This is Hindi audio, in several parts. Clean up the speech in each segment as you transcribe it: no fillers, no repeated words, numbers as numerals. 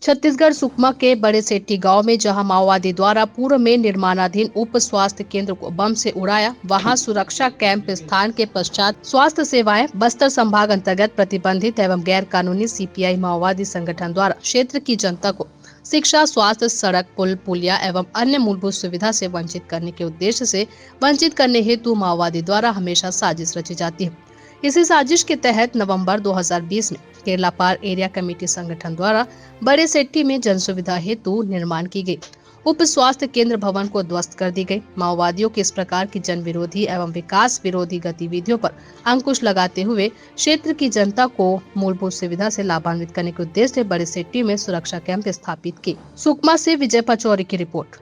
छत्तीसगढ़ सुकमा के बड़े सेट्टी गांव में जहां माओवादी द्वारा पूर्व में निर्माणाधीन उप स्वास्थ्य केंद्र को बम से उड़ाया, वहां सुरक्षा कैंप स्थान के पश्चात स्वास्थ्य सेवाएं बस्तर संभाग अंतर्गत प्रतिबंधित एवं गैर कानूनी सीपीआई माओवादी संगठन द्वारा क्षेत्र की जनता को शिक्षा, स्वास्थ्य, सड़क, पुल, पुलिया एवं अन्य मूलभूत सुविधा से वंचित करने के उद्देश्य से वंचित करने हेतु माओवादी द्वारा हमेशा साजिश रची जाती है। इसी साजिश के तहत नवंबर 2020 में केरलापार एरिया कमेटी संगठन द्वारा बड़े सेट्टी में जन सुविधा हेतु निर्माण की गई उप स्वास्थ्य केंद्र भवन को ध्वस्त कर दी गई। माओवादियों की इस प्रकार की जन विरोधी एवं विकास विरोधी गतिविधियों पर अंकुश लगाते हुए क्षेत्र की जनता को मूलभूत सुविधा से लाभान्वित करने के उद्देश्य से बड़े सेट्टी में सुरक्षा कैंप स्थापित किए। सुकमा से विजय पचौरी की रिपोर्ट।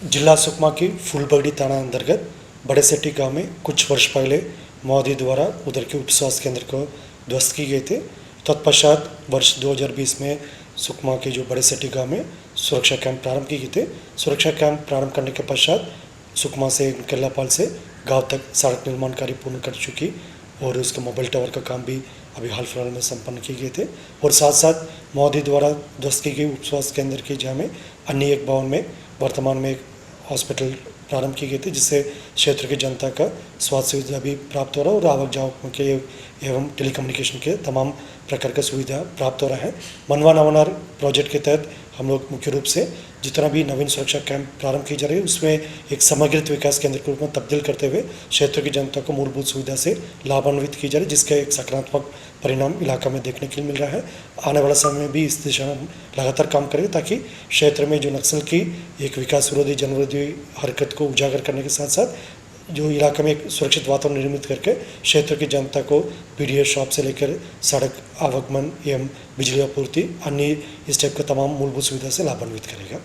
जिला सुकमा की फूलबगड़ी थाना अंतर्गत बड़े सेट्टी गाँव में कुछ वर्ष पहले मोदी द्वारा उधर के उप स्वास्थ्य केंद्र को ध्वस्त की गए थे। तत्पश्चात वर्ष 2020 में सुकमा के जो बड़े सेट्टी गाँव में सुरक्षा कैंप प्रारंभ किए गए थे। सुरक्षा कैंप प्रारंभ करने के पश्चात सुकमा से केरलापाल से गांव तक सड़क निर्माण कार्य पूर्ण कर चुकी और उसके मोबाइल टावर का काम भी अभी हाल फिलहाल में संपन्न किए गए थे। और साथ साथ मोदी द्वारा ध्वस्त की गई उप स्वास्थ्य केंद्र की जगह में अन्य एक भवन में वर्तमान में एक हॉस्पिटल प्रारंभ की गई थी, जिससे क्षेत्र की जनता का स्वास्थ्य सुविधा भी प्राप्त हो रहा है और आवक जावक के एवं टेलीकम्युनिकेशन के तमाम प्रकार का सुविधा प्राप्त हो रहा है। मनवा नवनार प्रोजेक्ट के तहत हम लोग मुख्य रूप से जितना भी नवीन सुरक्षा कैंप प्रारंभ की जा रही है उसमें एक समग्रित विकास केंद्र के रूप में तब्दील करते हुए क्षेत्र की जनता को मूलभूत सुविधा से लाभान्वित की जा रही है, जिसका एक सकारात्मक परिणाम इलाका में देखने के लिए मिल रहा है। आने वाला समय में भी इस दिशा में लगातार काम करेंगे ताकि क्षेत्र में जो नक्सल की एक विकास विरोधी जन विरोधी हरकत को उजागर करने के साथ साथ जो इलाके में एक सुरक्षित वातावरण निर्मित करके क्षेत्र की जनता को पीडीएस शॉप से लेकर सड़क आवागमन एवं बिजली आपूर्ति अन्य इस टाइप का तमाम मूलभूत सुविधा से लाभान्वित करेगा।